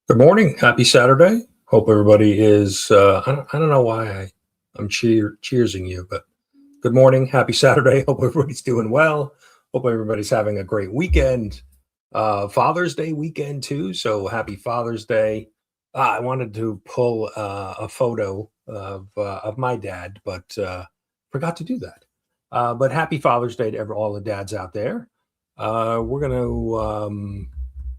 Good morning. Happy Saturday. Hope everybody is. I don't know why I'm cheersing you, but good morning. Happy Saturday. Hope everybody's doing well. Hope everybody's having a great weekend. Father's Day weekend too. So happy Father's Day. I wanted to pull a photo of my dad, but forgot to do that. But happy Father's Day to all the dads out there.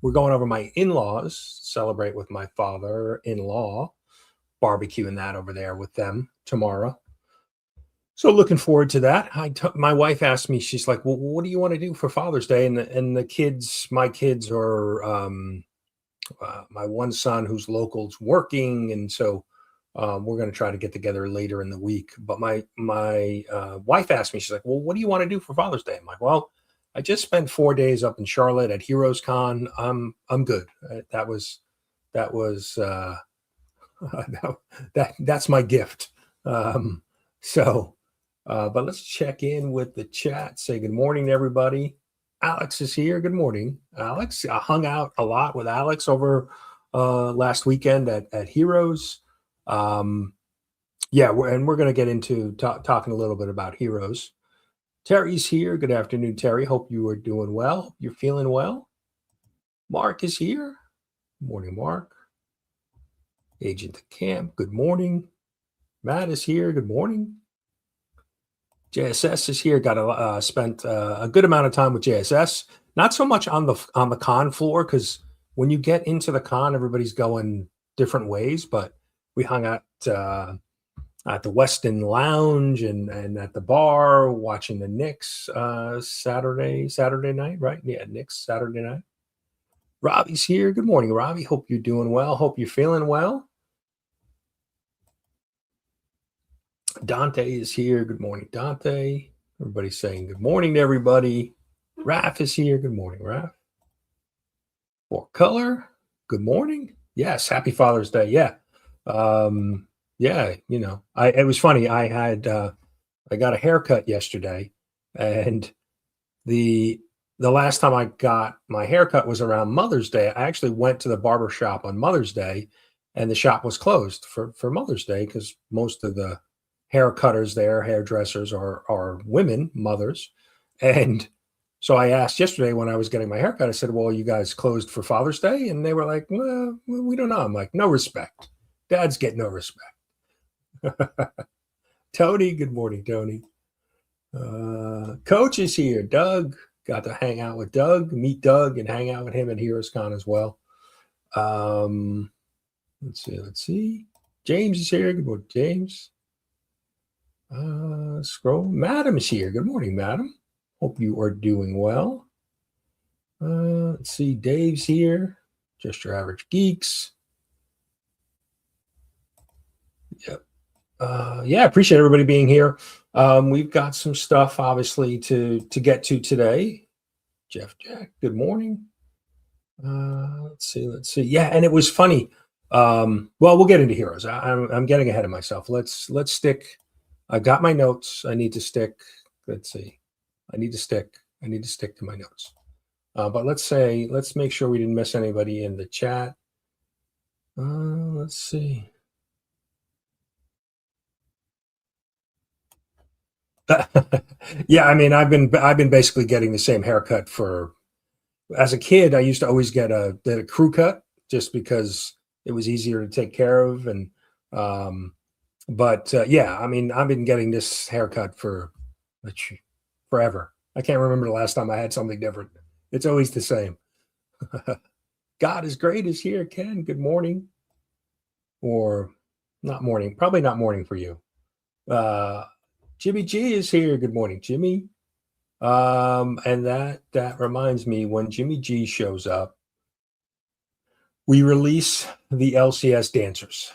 We're going over my in-laws, celebrate with my father-in-law, barbecuing that over there with them tomorrow. So looking forward to that. My wife asked me, she's like, "Well, what do you want to do for Father's Day?" And the kids, my kids are my one son who's local's working, and so we're going to try to get together later in the week. But my wife asked me, she's like, "Well, what do you want to do for Father's Day?" I'm like, "Well, I just spent 4 days up in Charlotte at Heroes Con. I'm good. That was that's my gift. Um, so, but let's check in with the chat. Say good morning to everybody. Alex is here. Good morning, Alex. I hung out a lot with Alex over last weekend at Heroes. Yeah, we're going to get into talking a little bit about Heroes. Terry's here. Good afternoon, Terry. Hope you are doing well. You're feeling well. Mark is here. Good morning, Mark. Agent of Camp. Good morning. Matt is here. Good morning. JSS is here. Got spent a good amount of time with JSS. Not so much on the con floor because when you get into the con, everybody's going different ways. But we hung out at the Westin Lounge and at the bar watching the Knicks Saturday night, right? Yeah, Knicks Saturday night. Robbie's here. Good morning, Robbie. Hope you're doing well. Hope you're feeling well. Dante is here. Good morning, Dante. Everybody's saying good morning to everybody. Raph is here. Good morning, Raph. For color. Good morning. Yes, happy Father's Day. Yeah. Yeah, it was funny. I got a haircut yesterday, and the last time I got my haircut was around Mother's Day. I actually went to the barber shop on Mother's Day, and the shop was closed for Mother's Day because most of the haircutters there, hairdressers are women, mothers. And so I asked yesterday when I was getting my haircut, I said, "Well, you guys closed for Father's Day?" And they were like, "Well, we don't know." I'm like, "No respect. Dads get no respect." Tony, good morning, Tony. Coach is here. Doug, got to hang out with Doug, meet Doug, and hang out with him at Heroes Con as well. Let's see. James is here. Good morning, James. Scroll. Madam is here. Good morning, Madam. Hope you are doing well. Let's see. Dave's here. Just Your Average Geeks. Yep. Yeah, appreciate everybody being here. We've got some stuff, obviously, to get to today. Jeff Jack, good morning. Let's see. Yeah, and it was funny. Well, we'll get into Heroes. I'm getting ahead of myself. Let's stick. I got my notes. I need to stick. Let's see. I need to stick to my notes. But let's make sure we didn't miss anybody in the chat. Let's see. Yeah, I mean, I've been basically getting the same haircut for. As a kid, I used to always get a crew cut just because it was easier to take care of, and yeah, I mean, I've been getting this haircut for forever. I can't remember the last time I had something different. It's always the same. God is great is here, Ken. Good morning, or not morning? Probably not morning for you. Jimmy G is here. Good morning, Jimmy. And that reminds me, when Jimmy G shows up, we release the LCS dancers.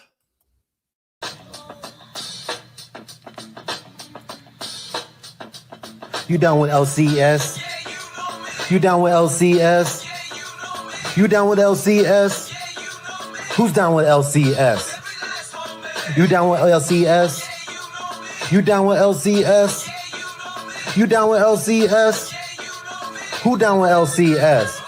You down with LCS? You down with LCS? You down with LCS? Who's down with LCS? You down with LCS? You down with LCS? You down with LCS? Who down with LCS?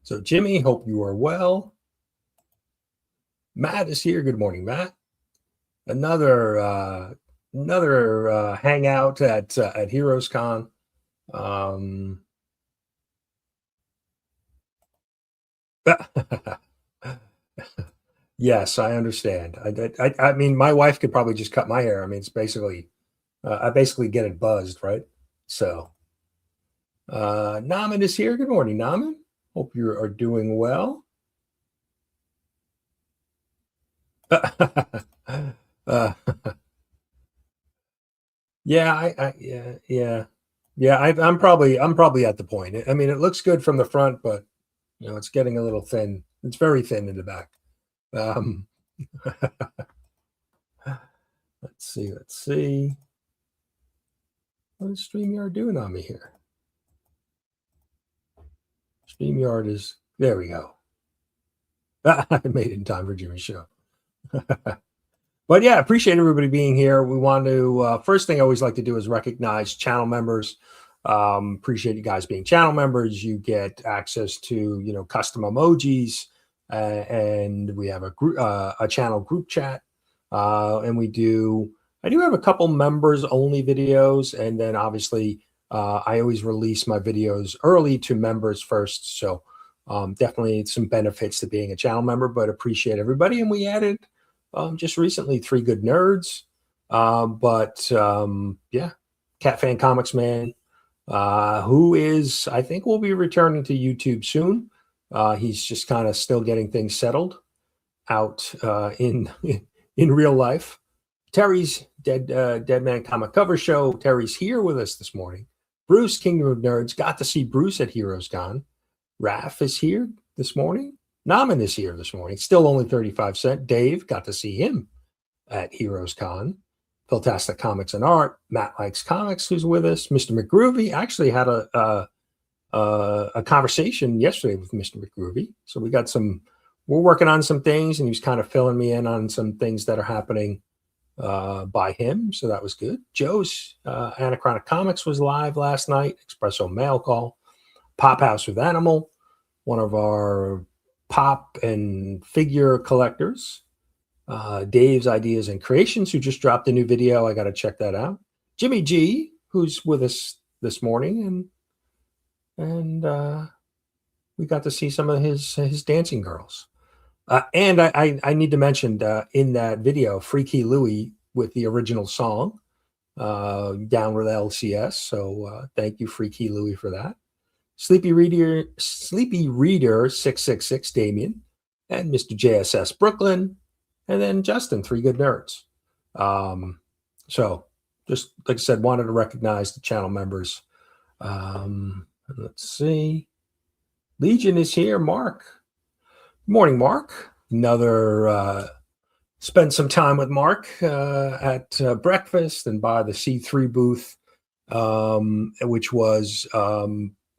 So Jimmy, hope you are well. Matt is here. Good morning, Matt. Another hangout at Heroes Con. Yes, I understand. I mean, my wife could probably just cut my hair. I mean, it's basically, I basically get it buzzed, right? So, Naman is here. Good morning, Naman. Hope you are doing well. uh, yeah, I'm probably at the point. I mean, it looks good from the front, but it's getting a little thin. It's very thin in the back. Let's see. What is StreamYard doing on me here? StreamYard is, there we go. I made it in time for Jimmy's show. But yeah, appreciate everybody being here. We want to, first thing I always like to do is recognize channel members. Appreciate you guys being channel members. You get access to, custom emojis, and we have a channel group chat. And I do have a couple members only videos. And then obviously, I always release my videos early to members first. So definitely some benefits to being a channel member, but appreciate everybody. And we added just recently 3 Good Nerds. Yeah, Cat Fan Comics Man, who is, I think, will be returning to YouTube soon. He's just kind of still getting things settled out in real life. Terry's Dead Man Comic Cover Show. Terry's here with us this morning. Bruce, Kingdom of Nerds, got to see Bruce at Heroes Con. Raph is here this morning. Naman is here this morning. Still only 35 cents. Dave, got to see him at Heroes Con. Fantastic Comics and Art. Matt Likes Comics, who's with us. Mr. McGroovy actually had a conversation yesterday with Mr. McGroovy. So we're working on some things, and he was kind of filling me in on some things that are happening by him. So that was good. Joe's Anachronic Comics was live last night. Espresso Mail Call. Pop House with Animal, one of our pop and figure collectors. Dave's Ideas and Creations, who just dropped a new video. I got to check that out. Jimmy G, who's with us this morning, and we got to see some of his dancing girls. And I need to mention in that video, Freaky Louie with the original song, down with LCS. So thank you, Freaky Louie, for that. Sleepy Reader 666, Damien, and Mr. JSS Brooklyn, and then Justin, 3 Good Nerds. So just like I said, wanted to recognize the channel members. Let's see. Legion is here. Mark. Good morning, Mark. Another spent some time with Mark at breakfast and by the C3 booth, which was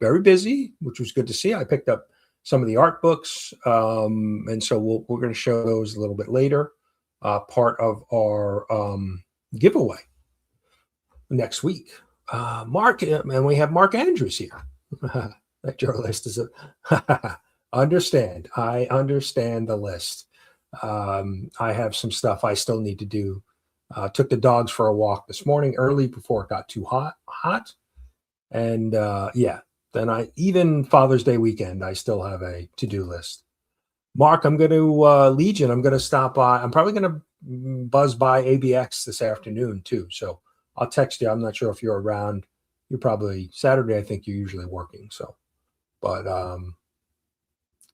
very busy, which was good to see. I picked up some of the art books, and so we're going to show those a little bit later. Part of our giveaway next week. Mark, and we have Mark Andrews here. That journalist is understand. I understand the list. I have some stuff I still need to do. Took the dogs for a walk this morning early before it got too hot. And then even Father's Day weekend, I still have a to-do list. Mark, I'm going to Legion. I'm going to stop by. I'm probably going to buzz by ABX this afternoon too. So I'll text you. I'm not sure if you're around. You're probably Saturday. I think you're usually working. So, but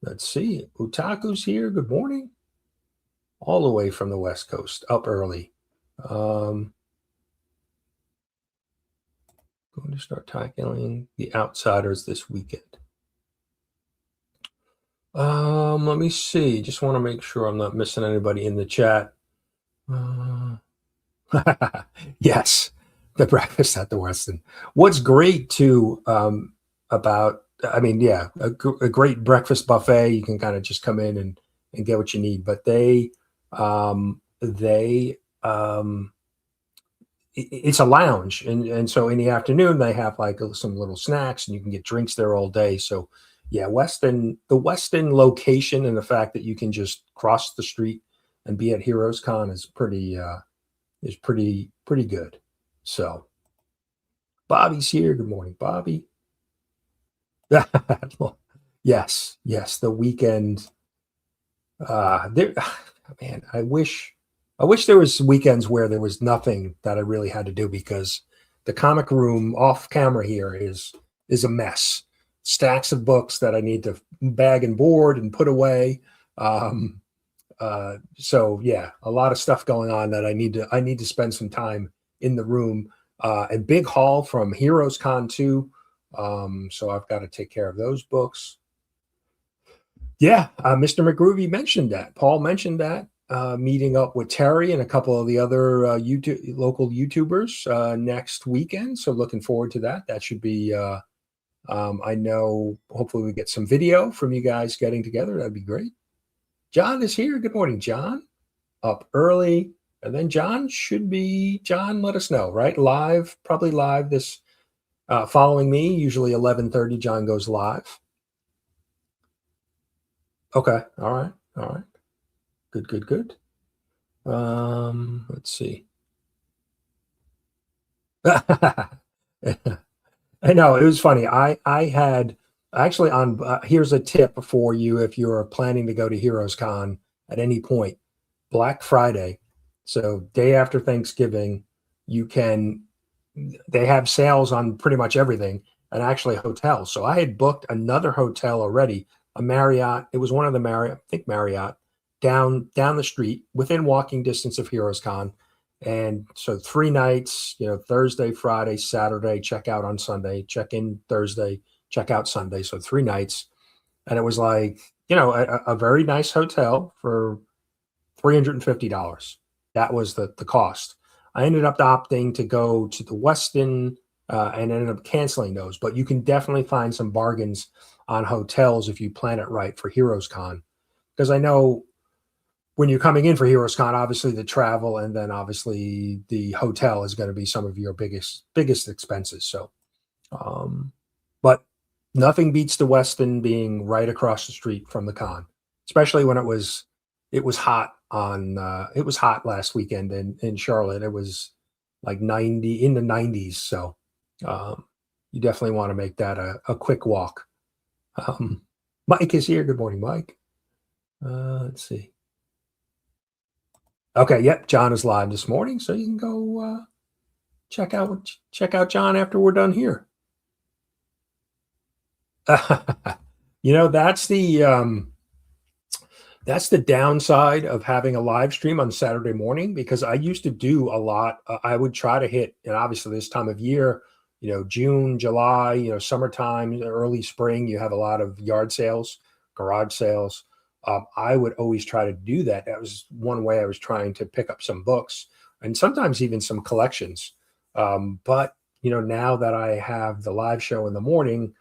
let's see. Utaku's here. Good morning. All the way from the West Coast, up early. Going to start tackling the Outsiders this weekend. Let me see. Just want to make sure I'm not missing anybody in the chat. Yes, the breakfast at the Westin. What's great too about, a great breakfast buffet. You can kind of just come in and get what you need. But it's a lounge, and so in the afternoon they have like some little snacks, and you can get drinks there all day. So Yeah, the Weston location and the fact that you can just cross the street and be at Heroes Con is pretty good. So Bobby's here. Good morning, Bobby. Yes, yes, the weekend. There, man, I wish there was weekends where there was nothing that I really had to do because the comic room off camera here is a mess. Stacks of books that I need to bag and board and put away. Um, so yeah, a lot of stuff going on that I need to spend some time in the room. And big haul from Heroes Con 2. So I've got to take care of those books. Yeah, Mr. McGroovy mentioned that. Paul mentioned that meeting up with Terry and a couple of the other local YouTubers next weekend. So looking forward to that. That should be. I know. Hopefully, we get some video from you guys getting together. That'd be great. John is here. Good morning, John. Up early, and then John should be. John, let us know. Right, live, probably live this following me. Usually 11:30. John goes live. Okay. All right. All right. Good, good, good. Let's see. I know it was funny. I had actually on here's a tip for you if you're planning to go to Heroes Con at any point. Black Friday, so day after Thanksgiving, you can they have sales on pretty much everything and actually hotels. So I had booked another hotel already, a Marriott. It was one of the Marriott, I think Marriott, down the street within walking distance of Heroes Con. And so 3 nights, Thursday, Friday, Saturday, check out on Sunday, check in Thursday, check out Sunday. So 3 nights. And it was like, a very nice hotel for $350. That was the cost. I ended up opting to go to the Westin and ended up canceling those. But you can definitely find some bargains on hotels if you plan it right for Heroes Con. Because I know when you're coming in for Heroes Con, obviously the travel and then obviously the hotel is going to be some of your biggest expenses. So, but nothing beats the Westin being right across the street from the con, especially when it was hot it was hot last weekend in Charlotte. It was like 90 in the 90s. So you definitely want to make that a quick walk. Mike is here. Good morning, Mike. Let's see. Okay, yep, John is live this morning, so you can go check out John after we're done here. That's the downside of having a live stream on Saturday morning, because I used to do a lot. I would try to hit, and obviously this time of year, June, July, summertime, early spring, you have a lot of yard sales, garage sales. I would always try to do that. That was one way I was trying to pick up some books and sometimes even some collections. But now that I have the live show in the morning,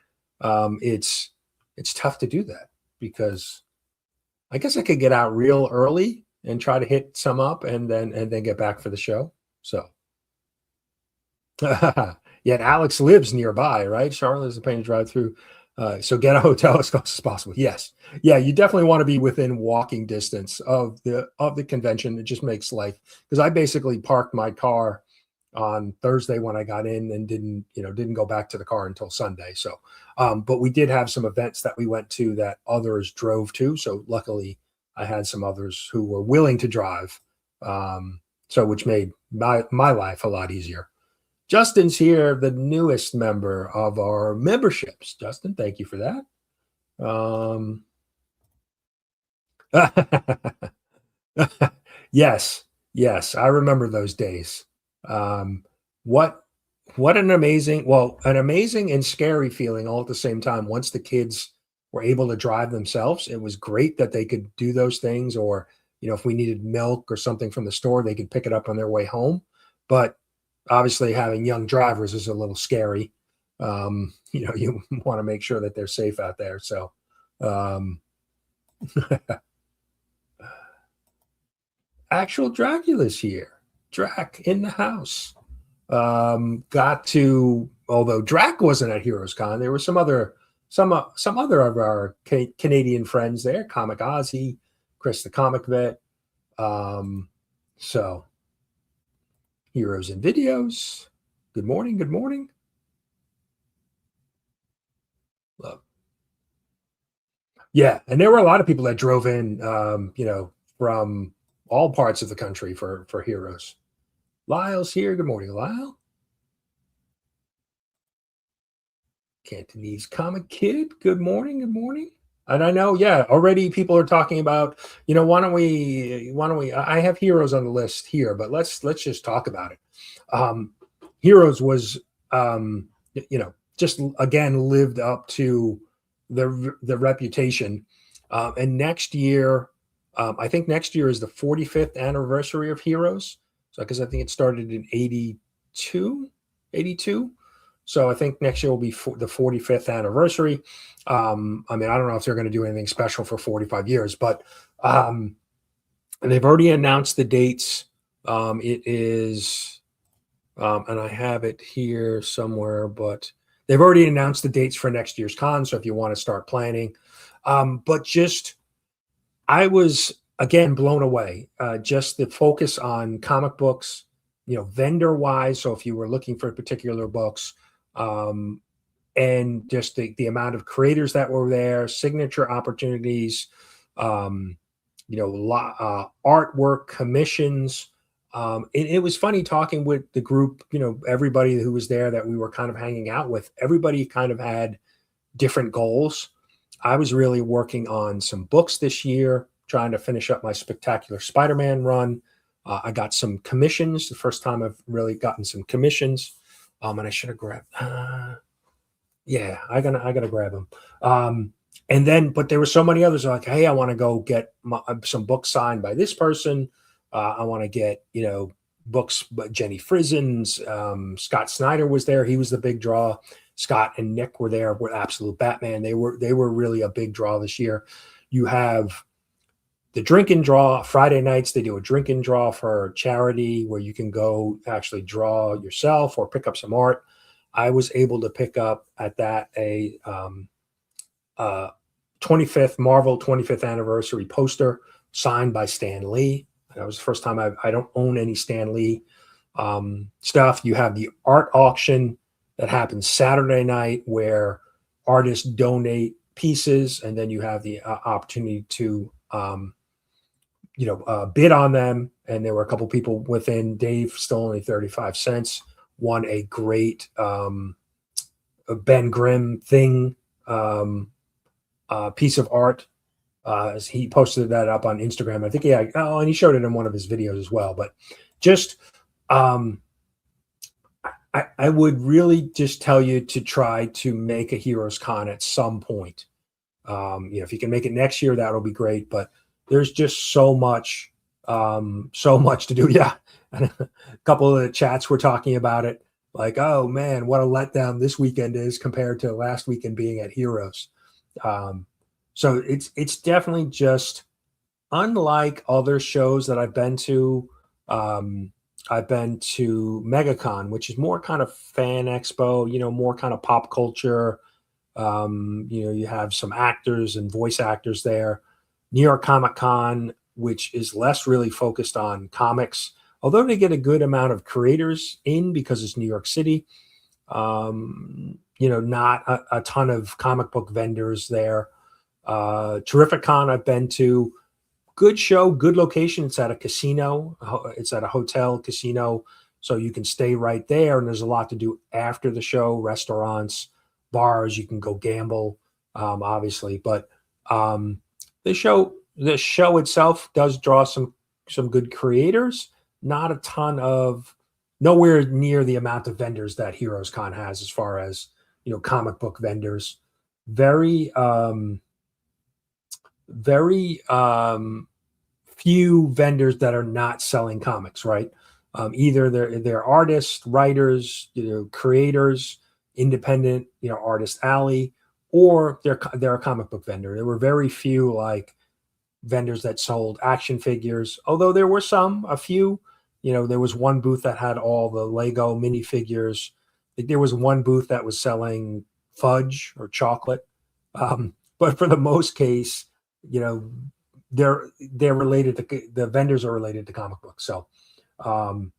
it's tough to do that because I guess I could get out real early and try to hit some up and then get back for the show. So yet Alex lives nearby, right? Charlotte is a pain to drive through. So get a hotel as close as possible. Yes. Yeah, you definitely want to be within walking distance of the convention. It just makes life, because I basically parked my car on Thursday when I got in and didn't go back to the car until Sunday. So but we did have some events that we went to that others drove to. So luckily I had some others who were willing to drive. So which made my life a lot easier. Justin's here, the newest member of our memberships. Justin, thank you for that. Yes, I remember those days. What an amazing and scary feeling all at the same time. Once the kids were able to drive themselves, it was great that they could do those things, or if we needed milk or something from the store, they could pick it up on their way home. But obviously having young drivers is a little scary. You want to make sure that they're safe out there. So, actual Dracula's here. Drac in the house. Although Drac wasn't at Heroes Con, there were some other some other of our Canadian friends there, Comic Ozzy, Chris the Comic Vet. So heroes and videos. Good morning. Good morning. Love. Yeah, and there were a lot of people that drove in, from all parts of the country for heroes. Lyle's here. Good morning, Lyle. Cantonese Comic Kid. Good morning. Good morning. And I know, yeah, already people are talking about, why don't we, I have heroes on the list here, but let's just talk about it. Heroes was, just again, lived up to the reputation. And next year, I think next year is the 45th anniversary of Heroes. So, because I think it started in 82. So I think next year will be the 45th anniversary. I mean, I don't know if they're going to do anything special for 45 years, but and they've already announced the dates. It is, and I have it here somewhere, but they've already announced the dates for next year's con. So if you want to start planning, but just, I was again blown away. Just the focus on comic books, vendor wise. So if you were looking for particular books, and just the amount of creators that were there, signature opportunities, artwork commissions. It was funny talking with the group, everybody who was there that we were kind of hanging out with. Everybody kind of had different goals. I was really working on some books this year, trying to finish up my Spectacular Spider-Man run. I got some commissions, the first time I've really gotten some commissions. And I should have grabbed, I gotta grab them. And then, but there were so many others like, hey, I want to go get some books signed by this person. I want to get, books, but Jenny Frizen's, Scott Snyder was there. He was the big draw. Scott and Nick were there with Absolute Batman. They were really a big draw this year. You have the drink and draw Friday nights. They do a drink and draw for charity where you can go actually draw yourself or pick up some art. I was able to pick up at that a 25th Marvel 25th anniversary poster signed by Stan Lee. That was the first time I don't own any Stan Lee stuff. You have the art auction that happens Saturday night where artists donate pieces, and then you have the opportunity to bid on them. And there were a couple people within. Dave, still only 35 cents, won a great Ben Grimm thing piece of art. He posted that up on Instagram. I think and he showed it in one of his videos as well. But just I would really just tell you to try to make a Heroes Con at some point. If you can make it next year, that'll be great. But there's just so much to do. Yeah. And a couple of the chats were talking about it. Like, oh man, what a letdown this weekend is compared to last weekend being at Heroes. So it's definitely just unlike other shows that I've been to. I've been to MegaCon, which is more kind of fan expo, more kind of pop culture. You have some actors and voice actors there. New York Comic Con, which is less really focused on comics, although they get a good amount of creators in because it's New York City. Not a ton of comic book vendors there. Terrific Con I've been to. Good show, good location. It's at a casino. It's at a hotel casino, so you can stay right there. And there's a lot to do after the show: restaurants, bars. You can go gamble, obviously. But the show itself does draw some good creators. Not a ton of, nowhere near the amount of vendors that Heroes Con has, as far as comic book vendors. Very few vendors that are not selling comics, right? Either they're artists, writers, creators, independent, Artist Alley, or they're a comic book vendor. There were very few like vendors that sold action figures, although there were a few. There was one booth that had all the Lego minifigures. There was one booth that was selling fudge or chocolate. But for the most case, you know, they're related to the vendors are related to comic books. So, oh,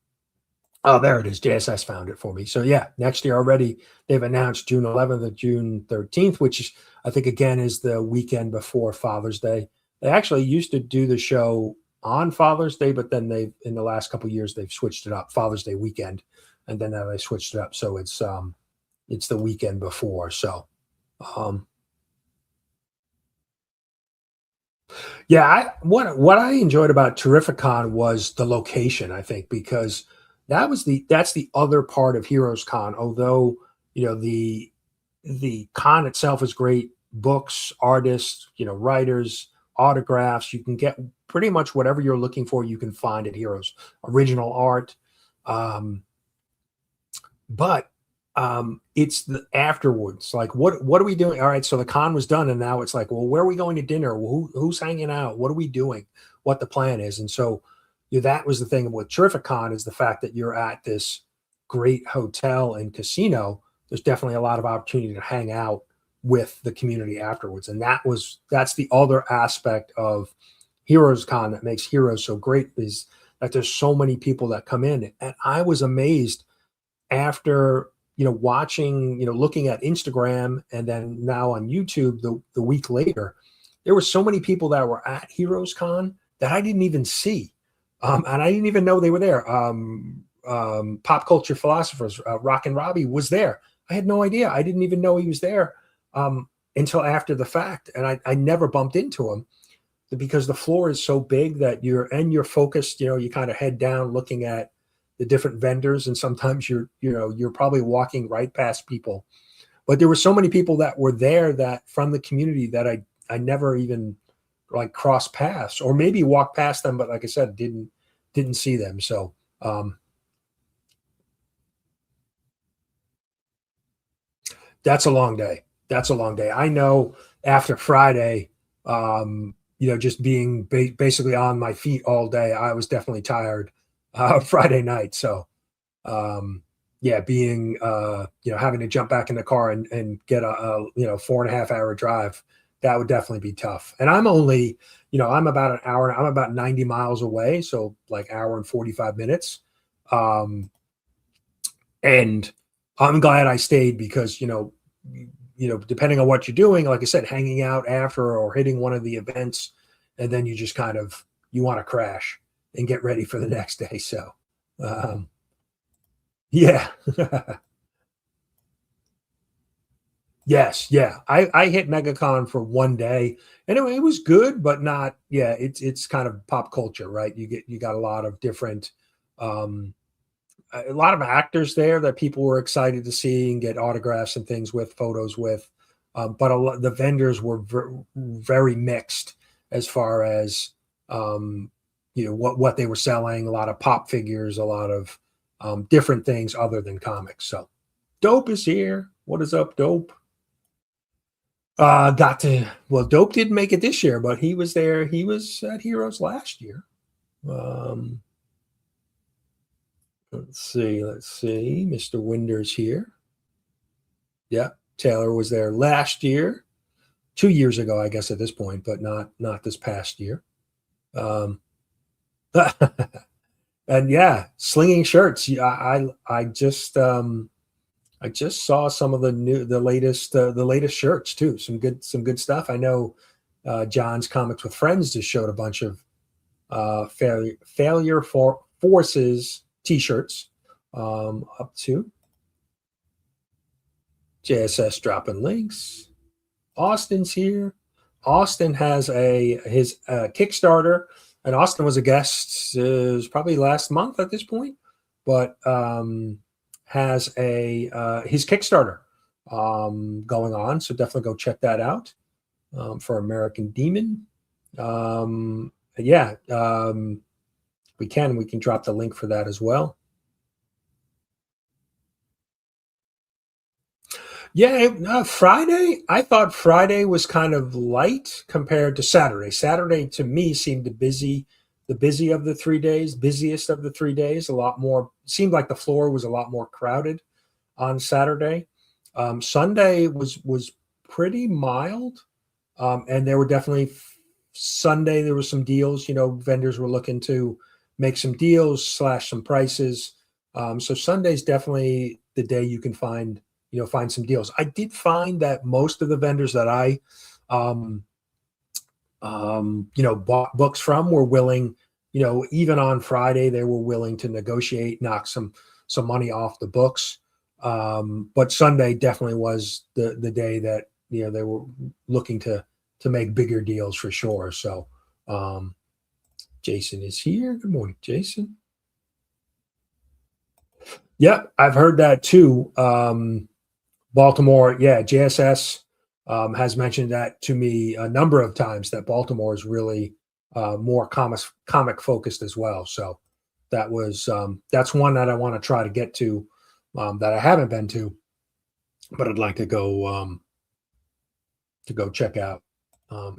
there it is. JSS found it for me. So yeah, next year already they've announced June 11th and June 13th, which is, I think again is the weekend before Father's Day. They actually used to do the show on Father's Day, but then they in the last couple of years they've switched it up, Father's Day weekend, and then now they switched it up so it's the weekend before. So um yeah, what I enjoyed about Terrificon was the location, I think, because that's the other part of Heroes Con. Although, you know, the con itself is great, books, artists, you know, writers, autographs, you can get pretty much whatever you're looking for, you can find at Heroes. Original art. Um, but it's the afterwards, like what are we doing? All right, so the con was done, and now it's like, well, where are we going to dinner? Who's hanging out? What are we doing? What the plan is? And so, you know, that was the thing with Terrific Con, is the fact that you're at this great hotel and casino. There's definitely a lot of opportunity to hang out with the community afterwards, and that's the other aspect of Heroes Con that makes Heroes so great, is that there's so many people that come in. And I was amazed after, you know, watching, you know, looking at Instagram and then now on YouTube the week later, there were so many people that were at Heroes Con that I didn't even see. And I didn't even know they were there. Pop culture philosophers, Rock and Robbie was there. I had no idea. I didn't even know he was there until after the fact. And I never bumped into him because the floor is so big that you're focused, you know, you kind of head down looking at the different vendors, and sometimes you're probably walking right past people. But there were so many people that were there that from the community that I never even like crossed paths, or maybe walked past them, but like I said, didn't see them. So that's a long day. That's a long day. I know after Friday, you know, just being basically on my feet all day, I was definitely tired Friday night. So, yeah, being, you know, having to jump back in the car and get you know, 4.5 hour drive, that would definitely be tough. And I'm only, you know, I'm about an hour, I'm about 90 miles away. So like hour and 45 minutes. And I'm glad I stayed because, you know, depending on what you're doing, like I said, hanging out after or hitting one of the events, and then you just kind of, you want to crash and get ready for the next day. So, um, yeah, yes, yeah. I hit MegaCon for one day, and it was good, but not. Yeah, it's kind of pop culture, right? You got a lot of different, um, a lot of actors there that people were excited to see and get autographs and things with, photos with. But the vendors were very mixed as far as, you know, what they were selling. A lot of pop figures, a lot of different things other than comics. So Dope is here. What is up, Dope? Dope didn't make it this year, but he was there. He was at Heroes last year. Um, let's see. Mr. Winder's here. Yeah, Taylor was there last year, 2 years ago, I guess at this point, but not this past year. Um, and yeah, slinging shirts. Yeah, I just saw some of the latest shirts too. Some good stuff. I know John's Comics with Friends just showed a bunch of failure for forces t-shirts up to JSS dropping links. Austin's here. Austin has his Kickstarter, and Austin was a guest probably last month at this point, but has his Kickstarter going on. So definitely go check that out for American Demon. Yeah, we can drop the link for that as well. Yeah, Friday. I thought Friday was kind of light compared to Saturday. Saturday to me seemed the busy of the 3 days, busiest of the 3 days. A lot more seemed like the floor was a lot more crowded on Saturday. Sunday was pretty mild. And there were definitely Sunday, there was some deals, vendors were looking to make some deals, slash some prices. So Sunday's definitely the day you can find some deals. I did find that most of the vendors that I, bought books from were willing, even on Friday, they were willing to negotiate, knock some money off the books. But Sunday definitely was the day that, they were looking to make bigger deals for sure. So, Jason is here. Good morning, Jason. Yeah, I've heard that too. Baltimore, yeah, JSS has mentioned that to me a number of times, that Baltimore is really more comic focused as well. So that's one that I want to try to get to, that I haven't been to, but I'd like to go check out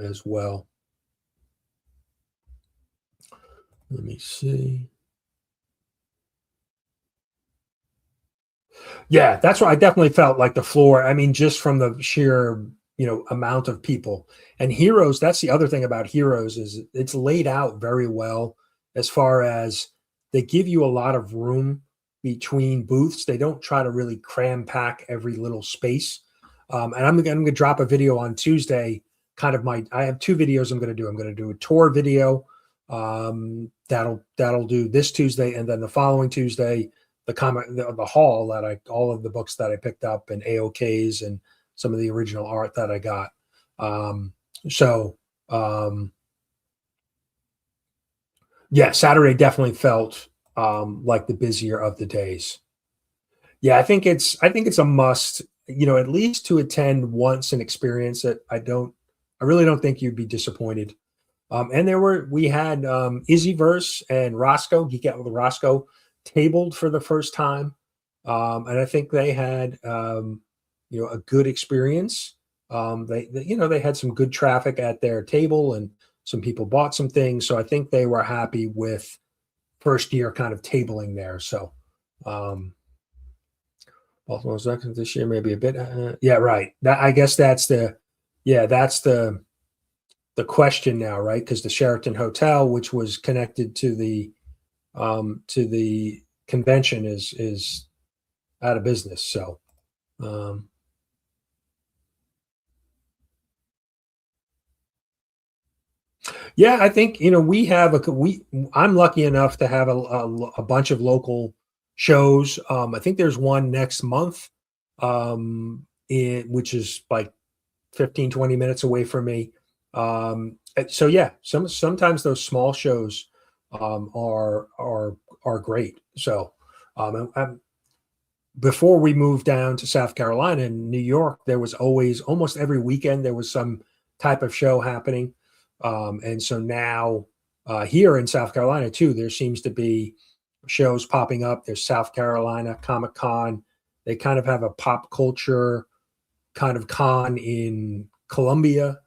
as well. Let me see. Yeah, that's what I definitely felt like the floor. I mean, just from the sheer, amount of people. And Heroes, that's the other thing about Heroes, is it's laid out very well, as far as they give you a lot of room between booths. They don't try to really cram pack every little space. And I'm going to drop a video on Tuesday. I have two videos I'm going to do. I'm going to do a tour video. That'll do this Tuesday, and then the following Tuesday, the haul all of the books that I picked up, and AOKs, and some of the original art that I got. Yeah, Saturday definitely felt like the busier of the days. Yeah, I think it's a must, at least to attend once and experience it. I really don't think you'd be disappointed. And we had Izzyverse and Roscoe, Geek Out with Roscoe, tabled for the first time. And I think they had, a good experience. They had some good traffic at their table, and some people bought some things. So I think they were happy with first year kind of tabling there. So, Baltimore's second this year, maybe a bit. Yeah, right. I guess that's the question now, right? Because the Sheraton Hotel, which was connected to the convention, is out of business. So, yeah, I think I'm lucky enough to have a bunch of local shows. I think there's one next month, which is like 15-20 minutes away from me. So yeah, sometimes those small shows are great. So, before we moved down to South Carolina and New York, there was almost every weekend there was some type of show happening. And so now, here in South Carolina too, there seems to be shows popping up. There's South Carolina Comic Con. They kind of have a pop culture kind of con in Columbia,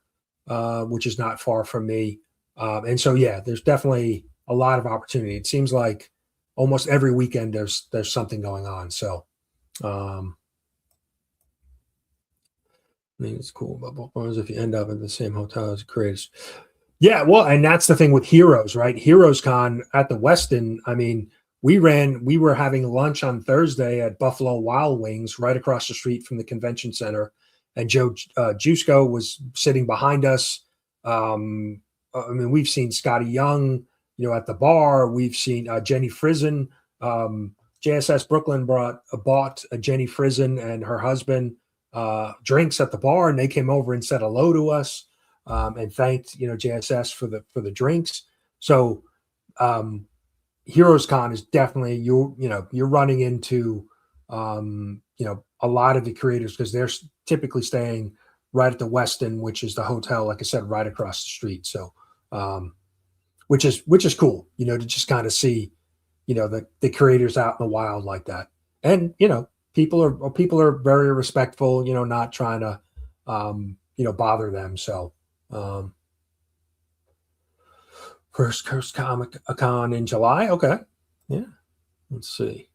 which is not far from me. And so, yeah, there's definitely a lot of opportunity. It seems like almost every weekend there's something going on. So, I mean, it's cool about both ones if you end up in the same hotel as creators. Yeah, well, and that's the thing with Heroes, right? Heroes Con at the Westin. I mean, we were having lunch on Thursday at Buffalo Wild Wings, right across the street from the convention center, and Joe Jusko was sitting behind us. I mean, we've seen Scotty Young, at the bar. We've seen Jenny Frizen. JSS Brooklyn bought Jenny Frizen and her husband drinks at the bar, and they came over and said hello to us, and thanked JSS for the drinks. So, Heroes Con is definitely you're running into a lot of the creators, because they're typically staying right at the Westin, which is the hotel, like I said, right across the street. So, which is cool, to just kind of see, the creators out in the wild like that. And, people are very respectful, not trying to, bother them. So, first Coast Comic Con in July. Okay. Yeah. Let's see.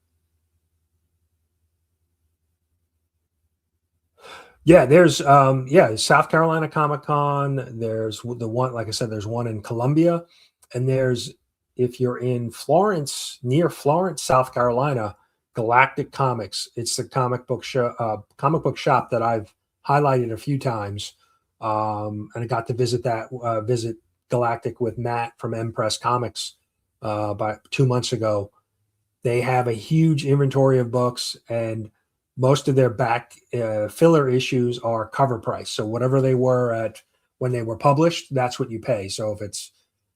Yeah, there's South Carolina Comic Con. There's the one, like I said, there's one in Columbia, and there's, if you're in Florence, near Florence, South Carolina, Galactic Comics. It's the comic book shop that I've highlighted a few times, and I got to visit Galactic with Matt from M Press Comics about 2 months ago. They have a huge inventory of books, and most of their back filler issues are cover price. So whatever they were at when they were published, that's what you pay. So if it's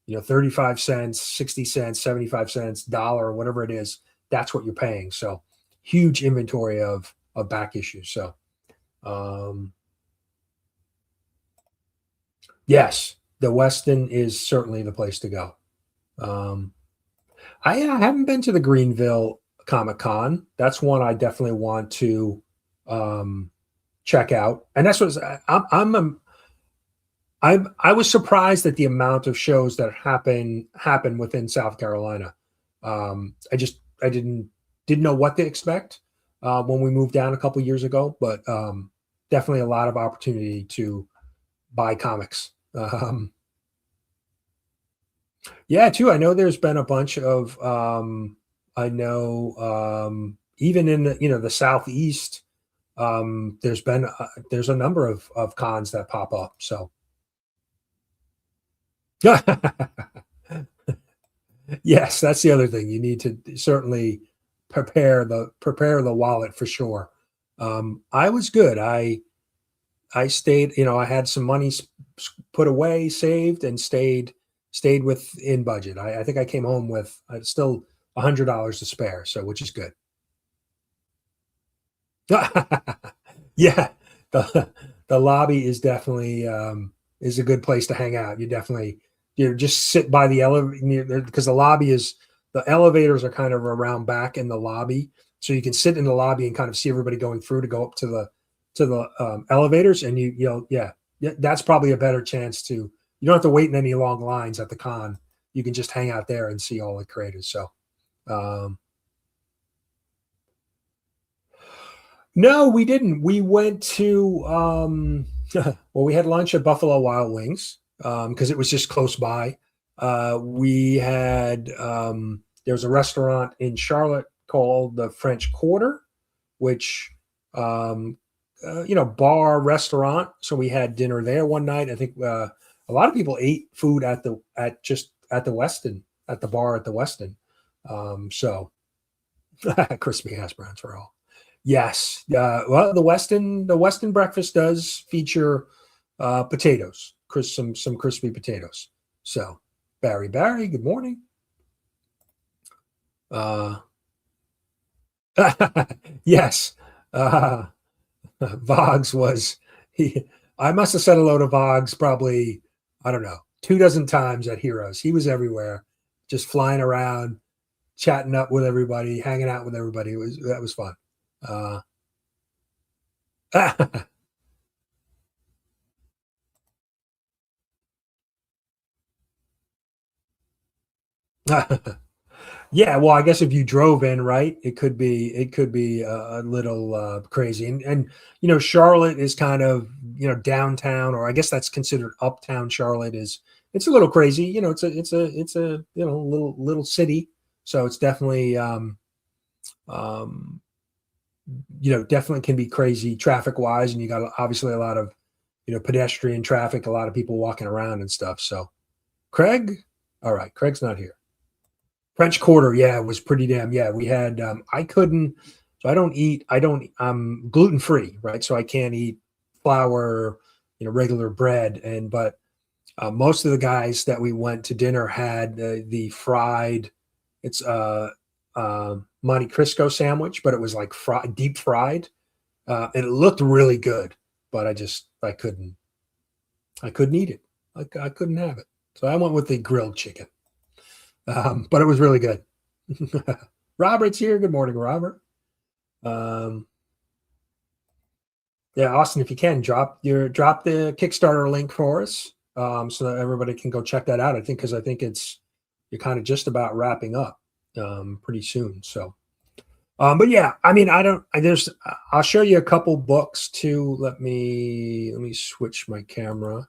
35 cents, 60 cents, 75 cents, dollar, whatever it is, that's what you're paying. So huge inventory of back issues. So yes, the Weston is certainly the place to go. I haven't been to the Greenville Comic Con. That's one I definitely want to check out. And that's what I was surprised at the amount of shows that happen within South Carolina. I didn't know what to expect when we moved down a couple years ago, but definitely a lot of opportunity to buy comics. Yeah, too. I know there's been a bunch of I know even in the southeast, there's a number of cons that pop up. So yes, that's the other thing. You need to certainly prepare the wallet for sure. I was good. I stayed, I had some money put away, saved, and stayed within budget. I think I came home with still $100 to spare, so which is good. Yeah, the lobby is definitely is a good place to hang out. You definitely just sit by the elevator, because the elevators are kind of around back in the lobby, so you can sit in the lobby and kind of see everybody going through to go up to the elevators, and that's probably a better chance to. You don't have to wait in any long lines at the con. You can just hang out there and see all the creators. So, no, we didn't. We went to well, we had lunch at Buffalo Wild Wings because it was just close by. We had there's a restaurant in Charlotte called the French Quarter, which bar restaurant. So we had dinner there one night. I think a lot of people ate food at the Westin, at the bar at the Westin. So crispy hash browns for all. Yes. Well, the Westin breakfast does feature potatoes, some crispy potatoes. So Barry, good morning. Yes. Vogs was I must have said hello to Vogs probably, I don't know, 24 times at Heroes. He was everywhere, just flying around, chatting up with everybody, hanging out with everybody. That was fun. Yeah, well, I guess if you drove in, right, it could be a little crazy. And Charlotte is kind of downtown, or I guess that's considered uptown. Charlotte it's a little crazy. It's a little city, so it's definitely definitely can be crazy traffic wise, and you got obviously a lot of pedestrian traffic, a lot of people walking around and stuff. So Craig, all right, Craig's not here. French Quarter, yeah, it was pretty damn. Yeah, we had. I couldn't. So I'm gluten free, right? So I can't eat flour, regular bread, but most of the guys that we went to dinner had the fried. It's Monte Cristo sandwich, but it was like deep fried, and it looked really good. But I couldn't eat it. I couldn't have it. So I went with the grilled chicken. But it was really good. Robert's here. Good morning, Robert. Yeah, Austin, if you can drop the Kickstarter link for us, so that everybody can go check that out. I think you're kind of just about wrapping up pretty soon. So But yeah, I mean, I'll show you a couple books too. Let me switch my camera.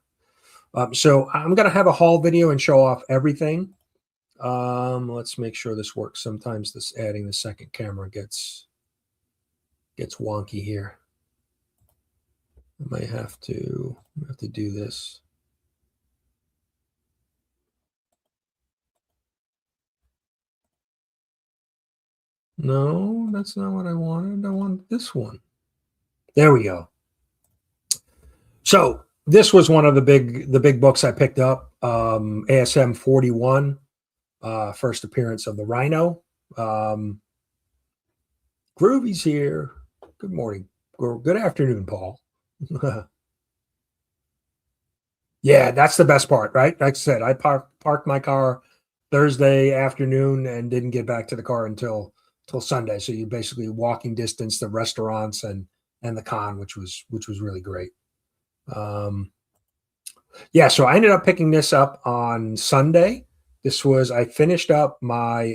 So I'm going to have a haul video and show off everything. Let's make sure this works. Sometimes this adding the second camera gets wonky here. I might have to do this. No, that's not what I wanted. I want this one. There we go. So this was one of the big books I picked up. ASM 41, first appearance of the Rhino. Groovy's here. Good morning. Good afternoon, Paul. Yeah, that's the best part, right? Like I said, I parked my car Thursday afternoon and didn't get back to the car until Sunday. So you're basically walking distance to restaurants and the con, which was really great. Yeah, so I ended up picking this up on Sunday. I finished up my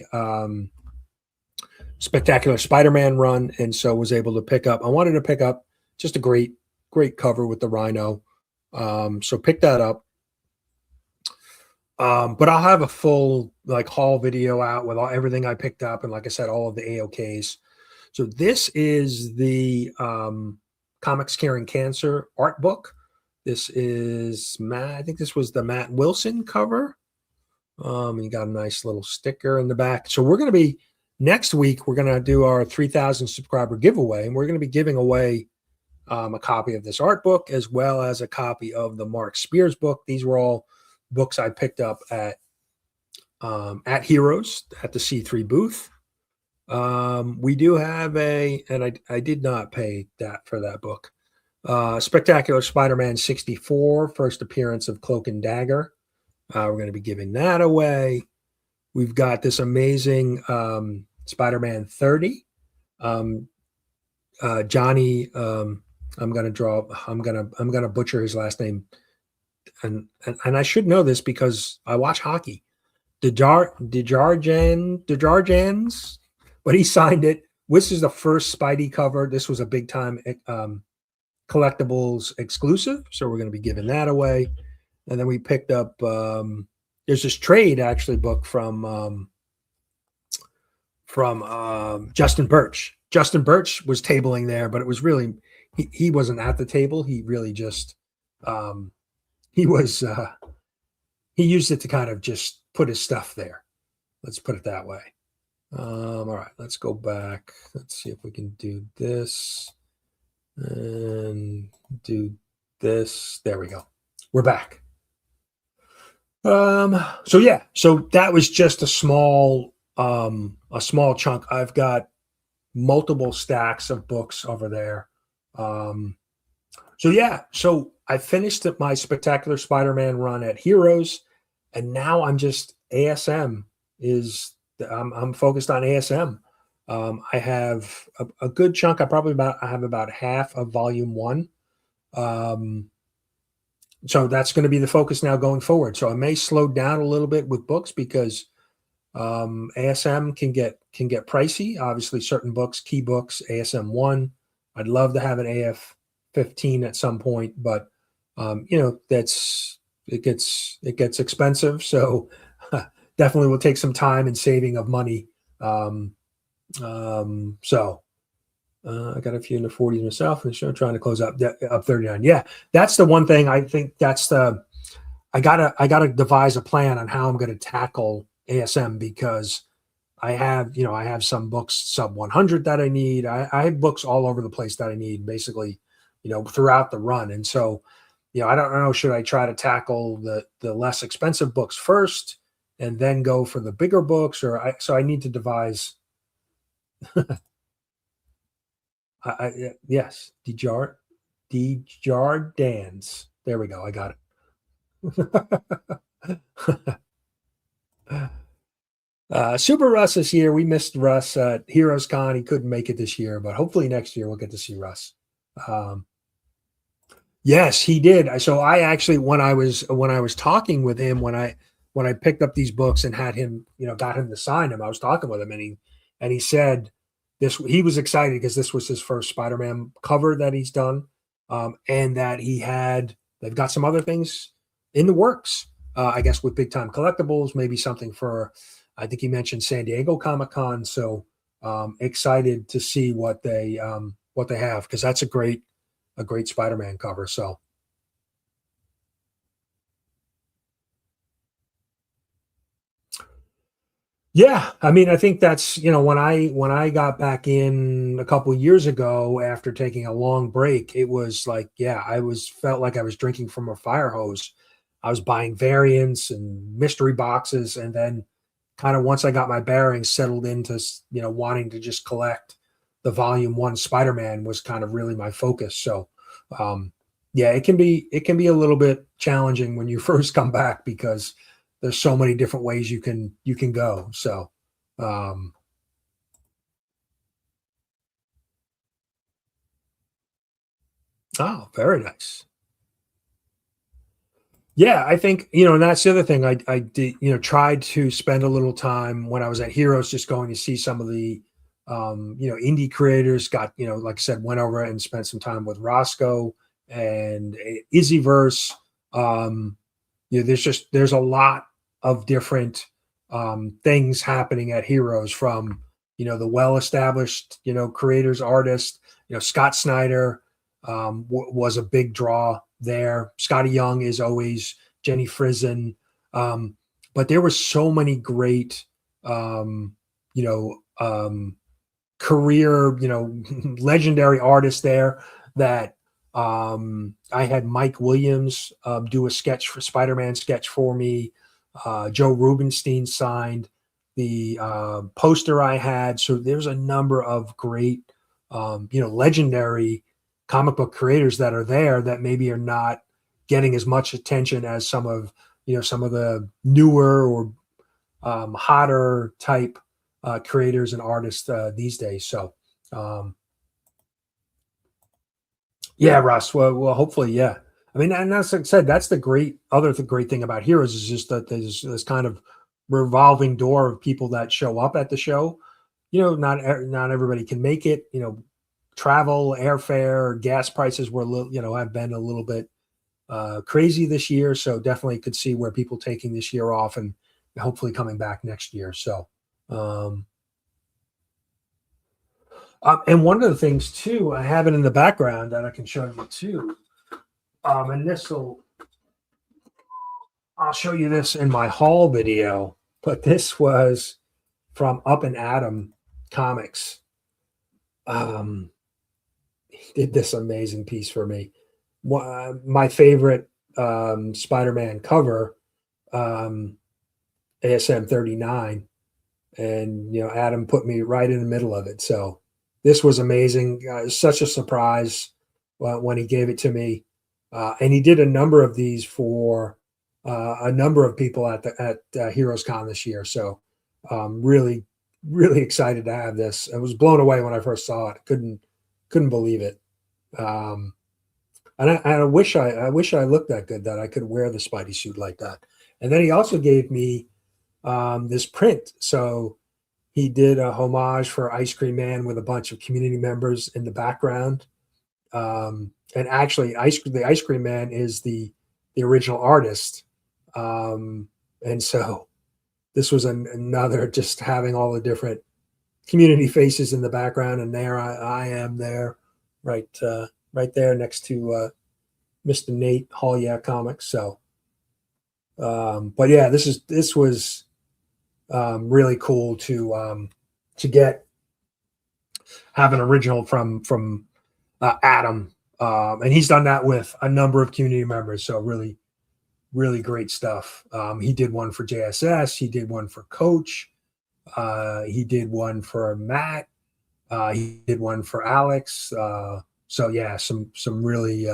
Spectacular Spider-Man run, and so was able to I wanted to pick up just a great cover with the Rhino. So pick that up. But I'll have a full haul video out with everything I picked up, and like I said, all of the AOKs. So this is the Comics Curing Cancer art book. This is I think this was the Matt Wilson cover. You got a nice little sticker in the back. So we're going to be next week. We're going to do our 3,000 subscriber giveaway, and we're going to be giving away a copy of this art book as well as a copy of the Mark Spears book. These were all books I picked up at Heroes at the C3 booth. We do have and I did not pay that for that book. Spectacular Spider-Man 64, first appearance of Cloak and Dagger. We're going to be giving that away. We've got this amazing Spider-Man 30. Johnny, I'm going to butcher his last name. And I should know this because I watch hockey. Desjardins, but he signed it. This is the first Spidey cover. This was a big time collectibles exclusive, so we're going to be giving that away. And then we picked up there's this trade actually book from Justin Birch. Justin Birch was tabling there, but it was really he wasn't at the table. He really just he used it to kind of just put his stuff there. Let's put it that way. All right, let's go back. Let's see if we can do this and do this. There we go. We're back. So yeah, so that was just a small chunk. I've got multiple stacks of books over there. So yeah, so I finished my Spectacular Spider-Man run at Heroes, and now I'm just ASM I'm focused on ASM. I have a good chunk. I have about half of volume 1. So that's going to be the focus now going forward. So I may slow down a little bit with books because ASM can get pricey. Obviously, certain books, key books, ASM 1. I'd love to have an AF 15 at some point, but it gets expensive. So definitely will take some time and saving of money. I got a few in the 40s myself, and trying to close up 39. Yeah, that's the one thing I think I gotta devise a plan on how I'm going to tackle ASM, because I have some books sub 100 that I need. I have books all over the place that I need basically, throughout the run. And so, I don't know, should I try to tackle the less expensive books first and then go for the bigger books, so I need to devise. Yes, Desjardins. There we go. I got it. Super Russ is here. We missed Russ at Heroes Con. He couldn't make it this year, but hopefully next year we'll get to see Russ. Yes, he did. So I actually, when I was talking with him, when I picked up these books and had him, got him to sign them, I was talking with him, and he said, he was excited because this was his first Spider-Man cover that he's done, and that they've got some other things in the works. I guess with Big Time Collectibles, maybe something for, I think he mentioned San Diego Comic-Con. So excited to see what they have, because that's a great Spider-Man cover. So yeah, I mean, I think that's, when I got back in a couple of years ago after taking a long break, it was like, yeah, felt like I was drinking from a fire hose. I was buying variants and mystery boxes, and then kind of once I got my bearings, settled into, wanting to just collect the volume 1 Spider-Man was kind of really my focus. So yeah, it can be a little bit challenging when you first come back, because there's so many different ways you can go. So oh, very nice. Yeah, I think, and that's the other thing. I did, tried to spend a little time when I was at Heroes, just going to see some of the, indie creators. Got, like I said, went over and spent some time with Roscoe and Izzyverse. There's a lot of different things happening at Heroes, from, the well-established, creators, artists. Scott Snyder was a big draw there. Scotty Young is always, Jenny Frizen. But there were so many great, you know, career, legendary artists there, that I had Mike Williams do a sketch for Spider-Man sketch for me. Joe Rubenstein signed the poster I had. So there's a number of great, legendary comic book creators that are there, that maybe are not getting as much attention as some of the newer or hotter type creators and artists these days. So yeah, Russ. Well, hopefully, yeah. I mean, and as I said, that's the great thing about Heroes, is just that there's this kind of revolving door of people that show up at the show. Not everybody can make it. Travel, airfare, gas prices were have been a little bit crazy this year. So definitely could see where people taking this year off and hopefully coming back next year. So, and one of the things too, I have it in the background that I can show you too. And I'll show you this in my haul video, but this was from Up and Atom Comics. He did this amazing piece for me. My favorite Spider-Man cover, ASM 39, and Adam put me right in the middle of it. So this was amazing. Such a surprise when he gave it to me, and he did a number of these for a number of people at Heroes Con this year. So really, really excited to have this. I was blown away when I first saw it. Couldn't believe it. And I wish I looked that good, that I could wear the Spidey suit like that. And then he also gave me this print. So he did a homage for Ice Cream Man with a bunch of community members in the background. And actually, the Ice Cream Man is the original artist. And so this was another, just having all the different community faces in the background. And there I am there, right there next to Mr. Nate Hall, yeah, Comics. So, but yeah, this was really cool to have an original from Adam, and he's done that with a number of community members. So really, really great stuff. He did one for JSS. He did one for Coach. He did one for Matt. He did one for Alex. So yeah, some really